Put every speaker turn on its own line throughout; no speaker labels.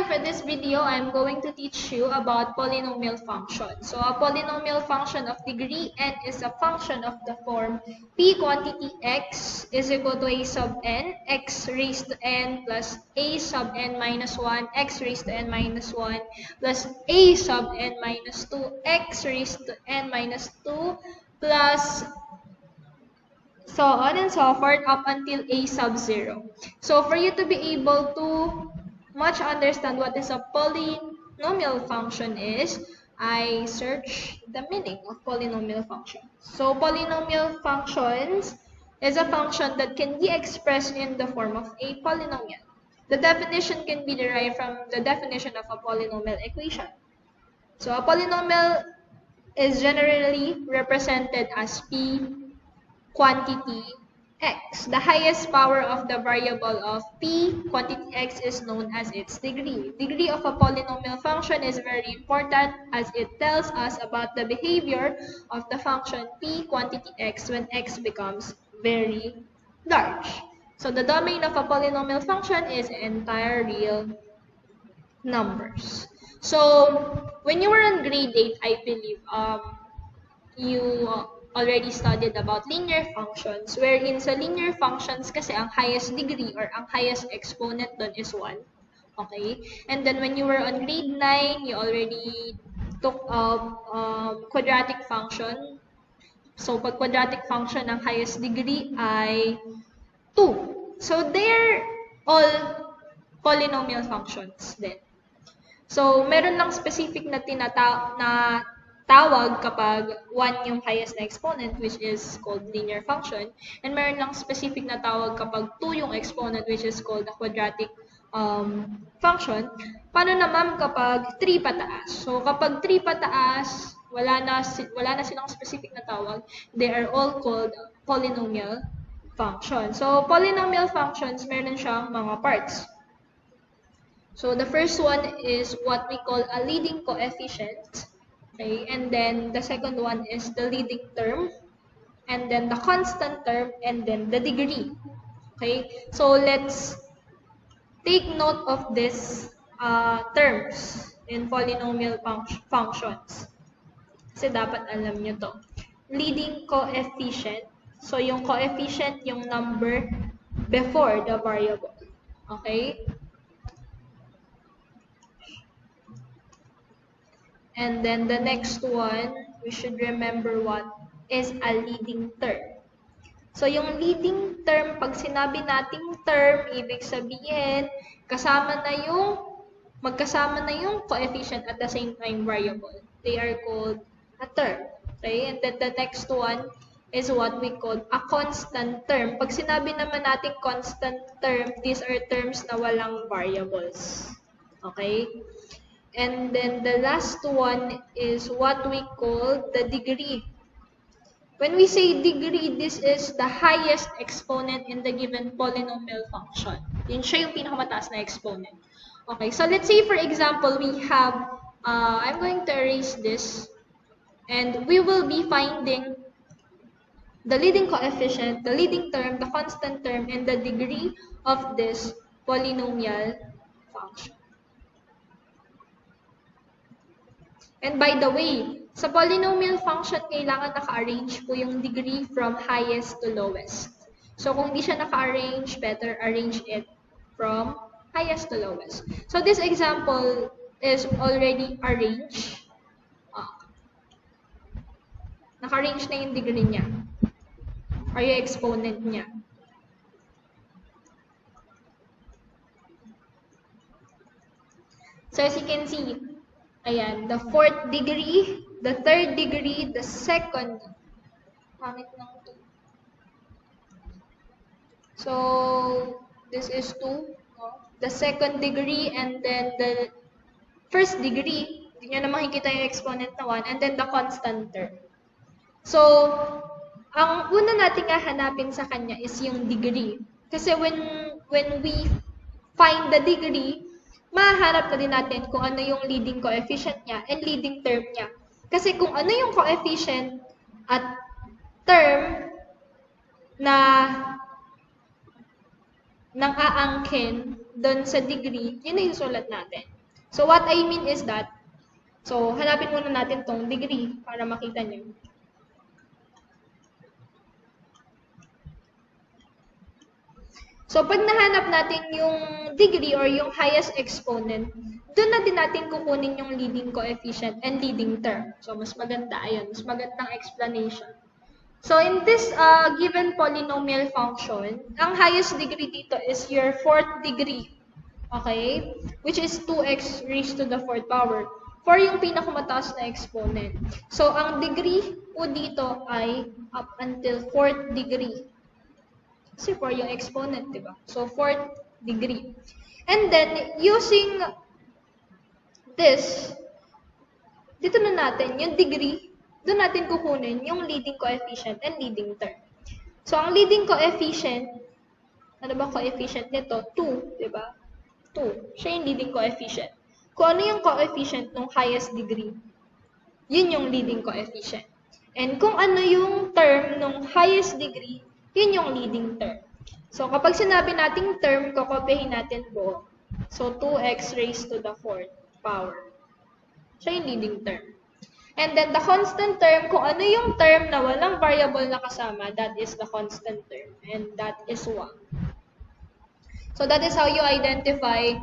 for this video, I'm going to teach you about polynomial function. So a polynomial function of degree n is a function of the form p quantity x is equal to a sub n, x raised to n plus a sub n minus 1, x raised to n minus 1 plus a sub n minus 2, x raised to n minus 2 plus so on and so forth up until a sub 0. So for you to be able to much understand what is a polynomial function is, I search the meaning of polynomial function. So polynomial functions is a function that can be expressed in the form of a polynomial. The definition can be derived from the definition of a polynomial equation. So a polynomial is generally represented as p quantity x. The highest power of the variable of p quantity x is known as its degree. Degree of a polynomial function is very important as it tells us about the behavior of the function p quantity x when x becomes very large. So the domain of a polynomial function is entire real numbers. So when you were in grade 8, I believe, you already studied about linear functions, wherein sa linear functions kasi ang highest degree or ang highest exponent dun is 1. Okay? And then when you were on grade 9, you already took quadratic function. So pag quadratic function, ang highest degree ay 2. So they're all polynomial functions din. So meron lang specific na tawag kapag 1 yung highest na exponent, which is called linear function. And meron lang specific na tawag kapag 2 yung exponent, which is called a quadratic function. Paano naman kapag 3 pataas? So kapag 3 pataas, wala na silang specific na tawag. They are all called polynomial function. So polynomial functions, meron siyang mga parts. So the first one is what we call a leading coefficient. Okay, and then the second one is the leading term, and then the constant term, and then the degree. Okay, so let's take note of these terms in polynomial functions. Kasi dapat alam nyo to. Leading coefficient. So yung coefficient, yung number before the variable. Okay? And then the next one, we should remember what is a leading term. So yung leading term, pag sinabi nating term, ibig sabihin, magkasama na yung coefficient at the same time variable. They are called a term. Okay? And then the next one is what we call a constant term. Pag sinabi naman natin constant term, these are terms na walang variables. Okay? And then the last one is what we call the degree. When we say degree, this is the highest exponent in the given polynomial function. Yun siya yung pinakamataas na exponent. Okay, so let's say for example, we have, I'm going to erase this, and we will be finding the leading coefficient, the leading term, the constant term, and the degree of this polynomial function. And by the way, sa polynomial function, kailangan naka-arrange po yung degree from highest to lowest. So kung di siya naka-arrange, better arrange it from highest to lowest. So this example is already arranged. Naka-arrange na yung degree niya. Or yung exponent niya. So as you can see, ayan, the 4th degree, the 3rd degree, the 2nd. Pangit lang ito. So, this is 2. The 2nd degree, and then the 1st degree. Hindi nyo na makikita yung exponent na 1. And then the constant term. So, ang una natin hahanapin sa kanya is yung degree. Kasi when we find the degree, mahanap na din natin kung ano yung leading coefficient niya and leading term niya. Kasi kung ano yung coefficient at term na nang aangkin doon sa degree, yun na yung sulat natin. So what I mean is that, so hanapin muna natin tong degree para makita nyo. So, pag nahanap natin yung degree or yung highest exponent, doon na din natin kukunin yung leading coefficient and leading term. So, mas maganda, ayun, mas magandang explanation. So, in this given polynomial function, ang highest degree dito is your fourth degree. Okay? Which is 2x raised to the fourth power. 4 yung pinakamataas na exponent. So, ang degree po dito ay up until fourth degree. Kasi 4 yung exponent, di ba? So, fourth degree. And then, using this, dito na natin, yung degree, doon natin kukunin yung leading coefficient and leading term. So, ang leading coefficient, ano ba coefficient nito? 2, di ba? 2. Siya yung leading coefficient. Kung ano yung coefficient ng highest degree, yun yung leading coefficient. And kung ano yung term ng highest degree, yun yung leading term. So, kapag sinabi nating term, kokopyahin natin po. So, 2x raised to the fourth power. Siya yung leading term. And then, the constant term, kung ano yung term na walang variable na kasama, that is the constant term. And that is 1. So, that is how you identify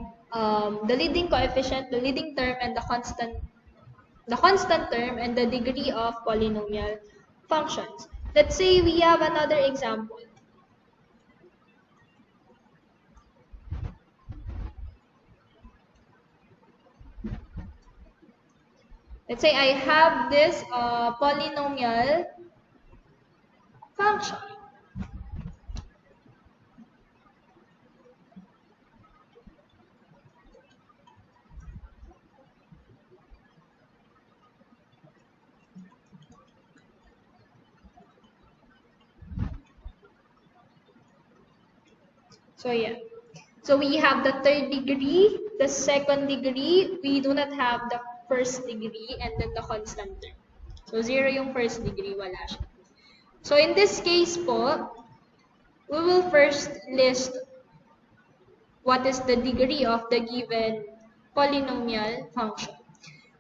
the leading coefficient, the leading term, and the constant term, and the degree of polynomial functions. Let's say we have another example. Let's say I have this polynomial function. So yeah. So we have the third degree, the second degree, we do not have the first degree, and then the constant term. So 0 yung first degree, wala siya. So in this case po, we will first list what is the degree of the given polynomial function.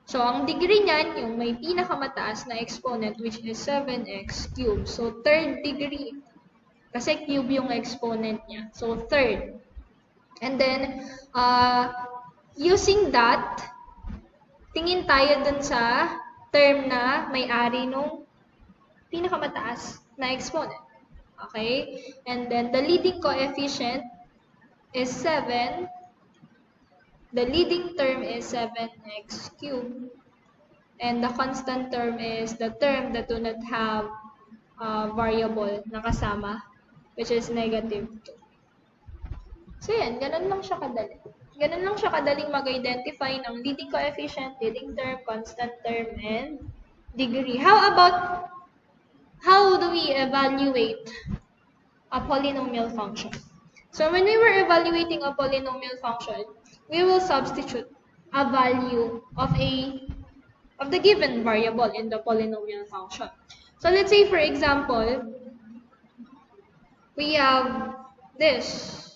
So ang degree niyan, yung may pinakamataas na exponent, which is 7x cubed. So third degree, kasi cube yung exponent niya. So third. And then, using that, tingin tayo dun sa term na may-ari nung pinakamataas na exponent. Okay? And then, the leading coefficient is 7. The leading term is 7x cubed. And the constant term is the term that do not have variable na kasama, which is negative 2. So yan, ganun lang siya kadali. Ganun lang siya kadaling mag-identify ng leading coefficient, leading term, constant term, and degree. How do we evaluate a polynomial function? So when we were evaluating a polynomial function, we will substitute a value of the given variable in the polynomial function. So let's say, for example, we have this.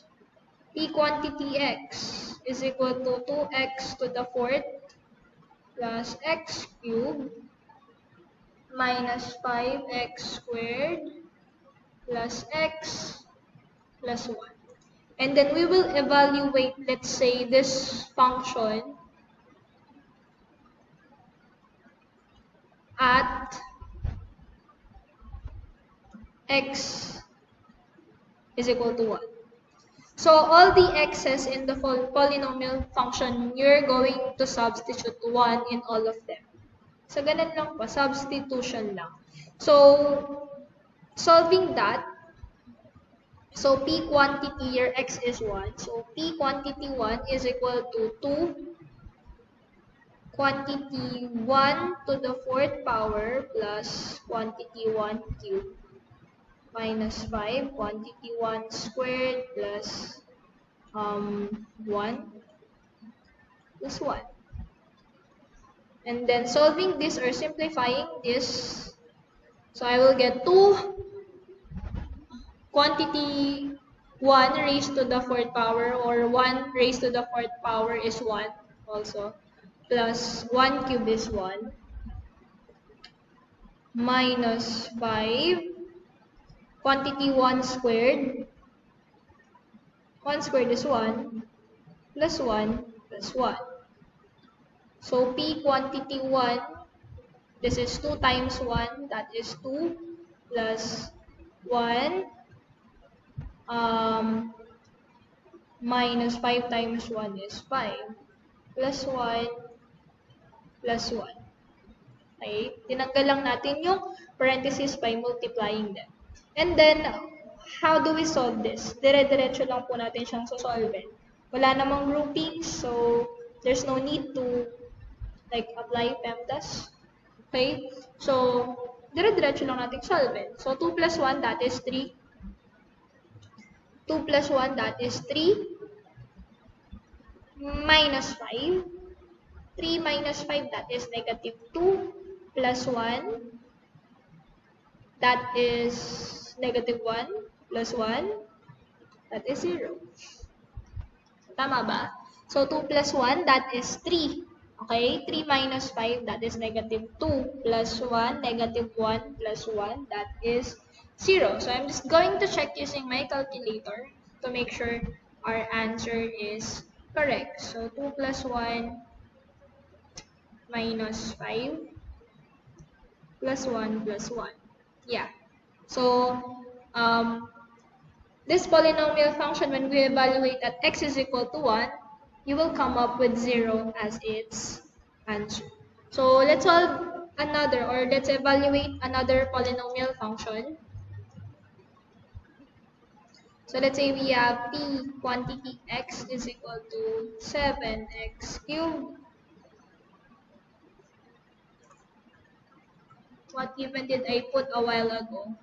P quantity x is equal to 2x to the fourth plus x cubed minus 5x squared plus x plus 1. And then we will evaluate, let's say, this function at x is equal to 1. So, all the x's in the polynomial function, you're going to substitute 1 in all of them. So, ganun lang po. Substitution lang. So, solving that, so p quantity, your x is 1. So, p quantity 1 is equal to 2 quantity 1 to the fourth power plus quantity 1 cubed minus 5, quantity 1 squared plus 1 plus 1. And then solving this or simplifying this, so I will get 2 quantity 1 raised to the fourth power, or 1 raised to the fourth power is 1. also. Plus 1 cube is 1. Minus 5. Quantity 1 squared. 1 squared is 1. Plus 1 plus 1. So P quantity 1, this is 2 times 1, that is 2 plus 1 minus 5 times 1 is 5 plus 1 plus 1. Okay? Tinanggal lang natin yung parentheses by multiplying them. And then, how do we solve this? Dire-diretso lang po natin siyang sosolve. Wala namang groupings, so there's no need to like apply PEMDAS. Okay? So, dire-diretso lang natin solve. So, 2 plus 1, that is 3. 2 plus 1, that is 3. Minus 5. 3 minus 5, that is negative 2. Plus 1, that is negative 1. Plus 1, that is 0. Tama ba? So, 2 plus 1, that is 3. Okay? 3 minus 5, that is negative 2. Plus 1, negative 1 plus 1, that is 0. So, I'm just going to check using my calculator to make sure our answer is correct. So, 2 plus 1 minus 5 plus 1 plus 1. Yeah. So, this polynomial function, when we evaluate at x is equal to 1, you will come up with 0 as its answer. So, let's solve another, or let's evaluate another polynomial function. So, let's say we have p quantity x is equal to 7x cubed. What given did I put a while ago?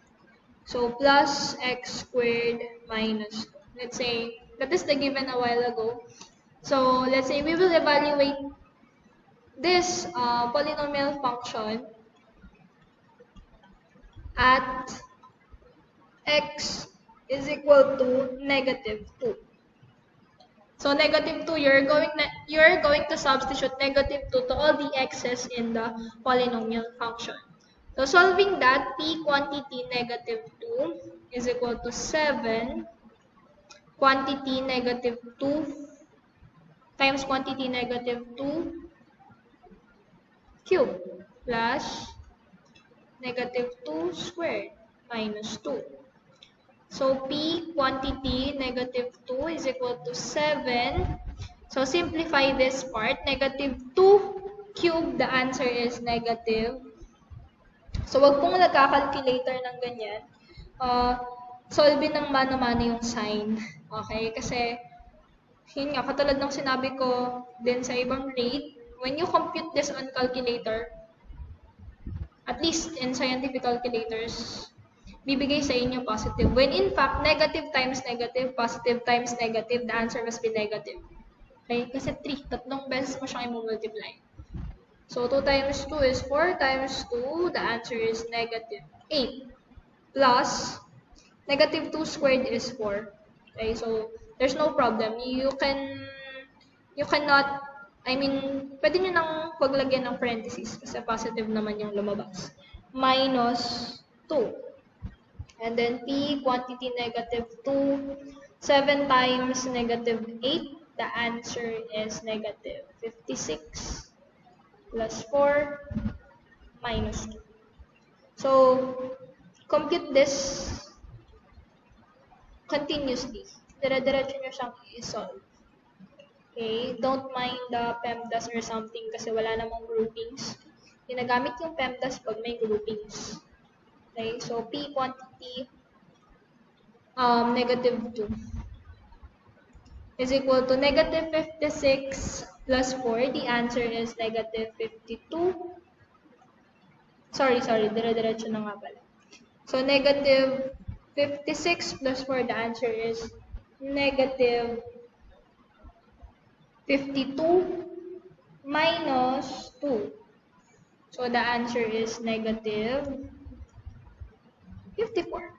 So, plus x squared minus 2. Let's say, that is the given a while ago. So, let's say we will evaluate this polynomial function at x is equal to negative 2. So, negative 2, you're going to substitute negative 2 to all the x's in the polynomial function. So, solving that, p quantity negative 2 is equal to 7 quantity negative 2 times quantity negative 2 cube plus negative 2 squared minus 2. So, p quantity negative 2 is equal to 7. So, simplify this part. Negative 2 cube, the answer is negative. So, wag pong nagka-calculator ng ganyan. Solve ng mano-mano yung sign. Okay? Kasi, yun nga, katulad ng sinabi ko din sa ibang rate, when you compute this on calculator, at least in scientific calculators, bibigay sa inyo positive. When in fact, negative times negative, positive times negative, the answer must be negative. Okay? Kasi 3, tatlong beses mo siya i-multiply. So, 2 times 2 is 4 times 2. The answer is negative 8. Plus, negative 2 squared is 4. Okay, so, there's no problem. You cannot, pwede nyo nang paglagyan ng parentheses kasi positive naman yung lumabas. Minus 2. And then, p quantity negative 2. 7 times negative 8. The answer is negative 56. Plus 4 minus 2. So, compute this continuously. Dire-diretso nyo siyang i-solve. Okay? Don't mind the PEMDAS or something kasi wala namang groupings. Ginagamit yung PEMDAS pag may groupings. Okay? So, p quantity negative 2 is equal to negative 56 plus 4. The answer is negative 52. Sorry. Dire-diretso na nga pala. So, negative 56 plus 4, the answer is negative 52 minus 2. So, the answer is negative 54.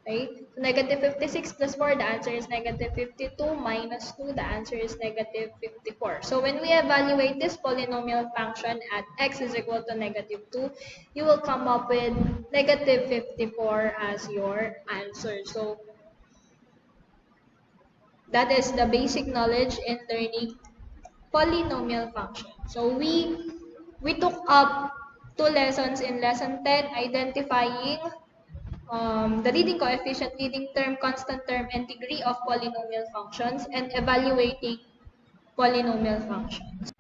Okay? So negative 56 plus 4, the answer is negative 52 minus 2, the answer is negative 54. So when we evaluate this polynomial function at x is equal to negative 2, you will come up with negative 54 as your answer. So that is the basic knowledge in learning polynomial function. So we took up 2 lessons in lesson 10, identifying the leading coefficient, leading term, constant term, and degree of polynomial functions, and evaluating polynomial functions.